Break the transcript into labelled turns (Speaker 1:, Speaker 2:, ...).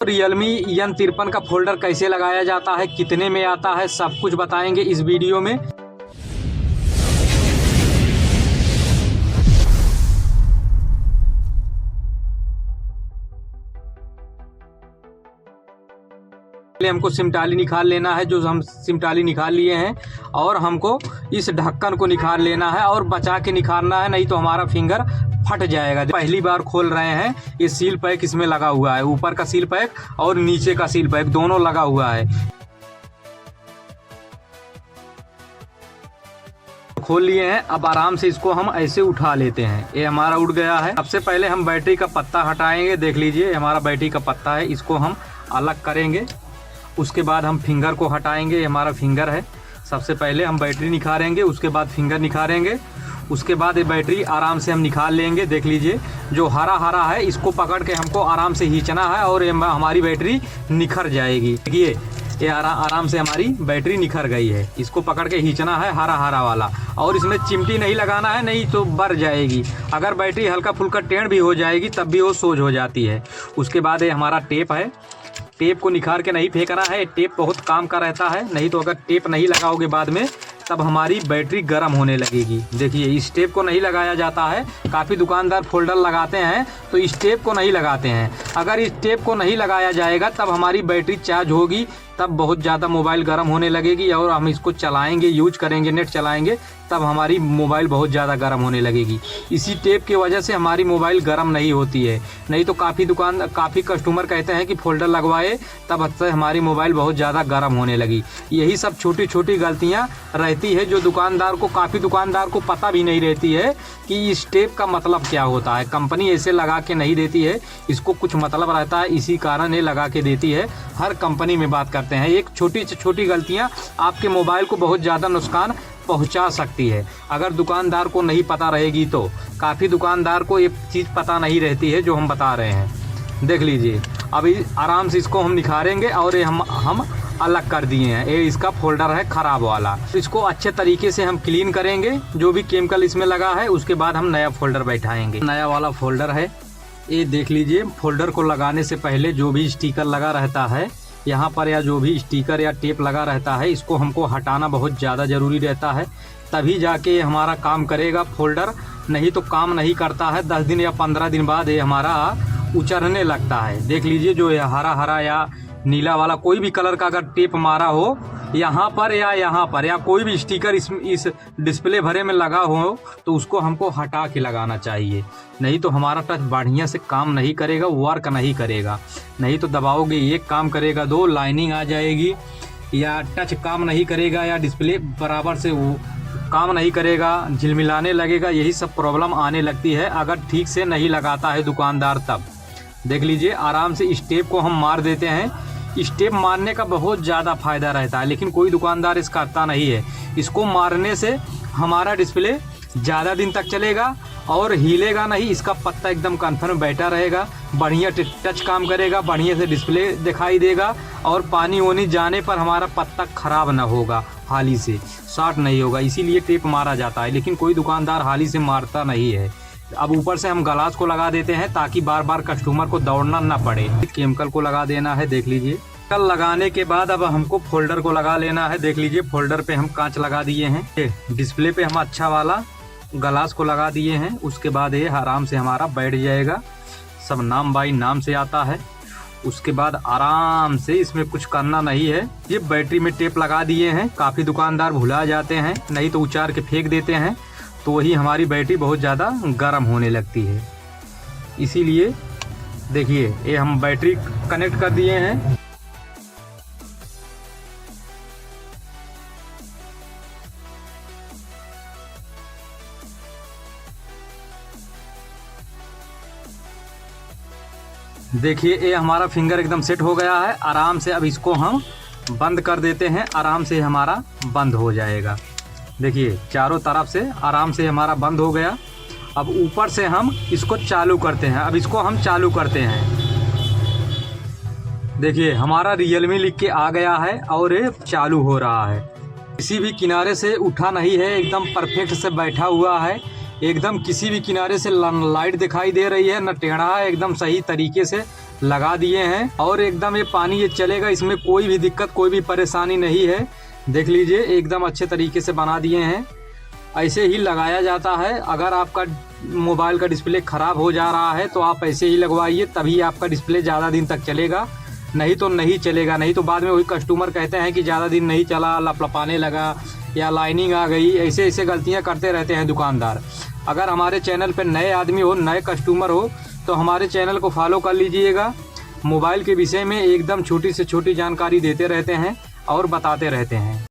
Speaker 1: Realme N53 का folder कैसे लगाया जाता है, कितने में आता है, सब कुछ बताएंगे इस वीडियो में। पहले हमको सिमटाली निकाल लेना है, जो हम सिमटाली निकाल लिए हैं, और हमको इस ढक्कन को निकाल लेना है और बचा के निकालना है, नहीं तो हमारा फिंगर फट जाएगा। पहली बार खोल रहे हैं, ये सील पैक इसमें लगा हुआ है, ऊपर का सील पैक और नीचे का सील पैक दोनों लगा हुआ है। खोल लिए हैं, अब आराम से इसको हम ऐसे उठा लेते हैं। ये हमारा उठ गया है। सबसे पहले हम बैटरी का पत्ता हटाएंगे। देख लीजिए हमारा बैटरी का पत्ता है, इसको हम अलग करेंगे। उसके बाद हम फिंगर को हटाएंगे, ये हमारा फिंगर है। सबसे पहले हम बैटरी निकालेंगे, उसके बाद फिंगर निकालेंगे, उसके बाद ये बैटरी आराम से हम निकाल लेंगे। देख लीजिए जो हरा हरा है इसको पकड़ के हमको आराम से खींचना है और ये हमारी बैटरी निखर जाएगी। देखिए ये आराम से हमारी बैटरी निखर गई है। इसको पकड़ के खींचना है हरा हरा वाला, और इसमें चिमटी नहीं लगाना है, नहीं तो बर जाएगी। अगर बैटरी हल्का फुल्का टेढ़ भी हो जाएगी तब भी वो सोज हो जाती है। उसके बाद ये हमारा टेप है, टेप को निखार के नहीं फेंकना है। टेप बहुत काम का रहता है, नहीं तो अगर टेप नहीं लगाओगे बाद में तब हमारी बैटरी गर्म होने लगेगी। देखिए इस टेप को नहीं लगाया जाता है, काफ़ी दुकानदार फोल्डर लगाते हैं तो इस टेप को नहीं लगाते हैं। अगर इस टेप को नहीं लगाया जाएगा तब हमारी बैटरी चार्ज होगी, तब बहुत ज़्यादा मोबाइल गर्म होने लगेगी और हम इसको चलाएंगे, यूज करेंगे, नेट चलाएंगे, तब हमारी मोबाइल बहुत ज़्यादा गर्म होने लगेगी। इसी टेप की वजह से हमारी मोबाइल गर्म नहीं होती है। नहीं तो काफ़ी कस्टमर कहते हैं कि फोल्डर लगवाए तब से हमारी मोबाइल बहुत ज़्यादा गर्म होने लगी। यही सब छोटी छोटी गलतियाँ रहती है जो काफ़ी दुकानदार को पता भी नहीं रहती है कि इस टेप का मतलब क्या होता है। कंपनी ऐसे लगा के नहीं देती है, इसको कुछ मतलब रहता है, इसी कारण ये लगा के देती है। हर कंपनी में बात करते हैं, एक छोटी छोटी गलतियाँ आपके मोबाइल को बहुत ज़्यादा नुकसान पहुंचा सकती है। अगर दुकानदार को नहीं पता रहेगी तो काफ़ी दुकानदार को ये चीज़ पता नहीं रहती है जो हम बता रहे हैं। देख लीजिए अभी आराम से इसको हम निखारेंगे और ये हम अलग कर दिए हैं। ये इसका फोल्डर है ख़राब वाला, इसको अच्छे तरीके से हम क्लीन करेंगे, जो भी केमिकल इसमें लगा है। उसके बाद हम नया फोल्डर बैठाएंगे। नया वाला फोल्डर है ये, देख लीजिए। फोल्डर को लगाने से पहले जो भी स्टिकर लगा रहता है यहाँ पर, या जो भी स्टिकर या टेप लगा रहता है, इसको हमको हटाना बहुत ज़्यादा ज़रूरी रहता है, तभी जाके हमारा काम करेगा फोल्डर। नहीं तो काम नहीं करता है। 10 दिन या 15 दिन बाद ये हमारा उचरने लगता है। देख लीजिए जो हरा हरा या नीला वाला कोई भी कलर का अगर टेप मारा हो यहाँ पर या कोई भी स्टिकर इस डिस्प्ले भरे में लगा हो तो उसको हमको हटा के लगाना चाहिए। नहीं तो हमारा टच बढ़िया से काम नहीं करेगा, वर्क नहीं करेगा। नहीं तो दबाओगे एक काम करेगा, 2 लाइनिंग आ जाएगी, या टच काम नहीं करेगा, या डिस्प्ले बराबर से वो काम नहीं करेगा, झिलमिलाने लगेगा। यही सब प्रॉब्लम आने लगती है अगर ठीक से नहीं लगाता है दुकानदार तब। देख लीजिए आराम से इस टेप को हम मार देते हैं। इस टेप मारने का बहुत ज़्यादा फ़ायदा रहता है, लेकिन कोई दुकानदार इसका करता नहीं है। इसको मारने से हमारा डिस्प्ले ज़्यादा दिन तक चलेगा और हिलेगा नहीं। इसका पत्ता एकदम कन्फर्म बैठा रहेगा, बढ़िया टच काम करेगा, बढ़िया से डिस्प्ले दिखाई देगा, और पानी वानी जाने पर हमारा पत्ता ख़राब ना होगा, हाली से शॉर्ट नहीं होगा। इसीलिए टेप मारा जाता है, लेकिन कोई दुकानदार हाली से मारता नहीं है। अब ऊपर से हम ग्लास को लगा देते हैं ताकि बार बार कस्टमर को दौड़ना ना पड़े। केमिकल को लगा देना है। देख लीजिए कल लगाने के बाद अब हमको फोल्डर को लगा लेना है। देख लीजिए फोल्डर पे हम कांच लगा दिए हैं, डिस्प्ले पे हम अच्छा वाला ग्लास को लगा दिए हैं। उसके बाद ये आराम से हमारा बैठ जाएगा, सब नाम बाई नाम से आता है। उसके बाद आराम से इसमें कुछ करना नहीं है। ये बैटरी में टेप लगा दिए हैं, काफ़ी दुकानदार भुला जाते हैं, नहीं तो उचार के फेंक देते हैं, तो वही हमारी बैटरी बहुत ज़्यादा गर्म होने लगती है। इसीलिए देखिए ये हम बैटरी कनेक्ट कर दिए हैं। देखिए ये हमारा फिंगर एकदम सेट हो गया है। आराम से अब इसको हम बंद कर देते हैं, आराम से हमारा बंद हो जाएगा। देखिए चारों तरफ से आराम से हमारा बंद हो गया। अब ऊपर से हम इसको चालू करते हैं। अब इसको हम चालू करते हैं। देखिए हमारा रियलमी लिख के आ गया है और ये चालू हो रहा है। किसी भी किनारे से उठा नहीं है, एकदम परफेक्ट से बैठा हुआ है। एकदम किसी भी किनारे से लाइट दिखाई दे रही है, न टेढ़ा है, एकदम सही तरीके से लगा दिए हैं और एकदम ये पानी ये चलेगा, इसमें कोई भी दिक्कत कोई भी परेशानी नहीं है। देख लीजिए एकदम अच्छे तरीके से बना दिए हैं। ऐसे ही लगाया जाता है। अगर आपका मोबाइल का डिस्प्ले ख़राब हो जा रहा है तो आप ऐसे ही लगवाइए, तभी आपका डिस्प्ले ज़्यादा दिन तक चलेगा, नहीं तो नहीं चलेगा। नहीं तो बाद में वही कस्टमर कहते हैं कि ज़्यादा दिन नहीं चला, लपलपाने लगा या लाइनिंग आ गई। ऐसे ऐसे गलतियां करते रहते हैं दुकानदार। अगर हमारे चैनल पर नए आदमी हो, नए कस्टमर हो, तो हमारे चैनल को फॉलो कर लीजिएगा। मोबाइल के विषय में एकदम छोटी से छोटी जानकारी देते रहते हैं और बताते रहते हैं।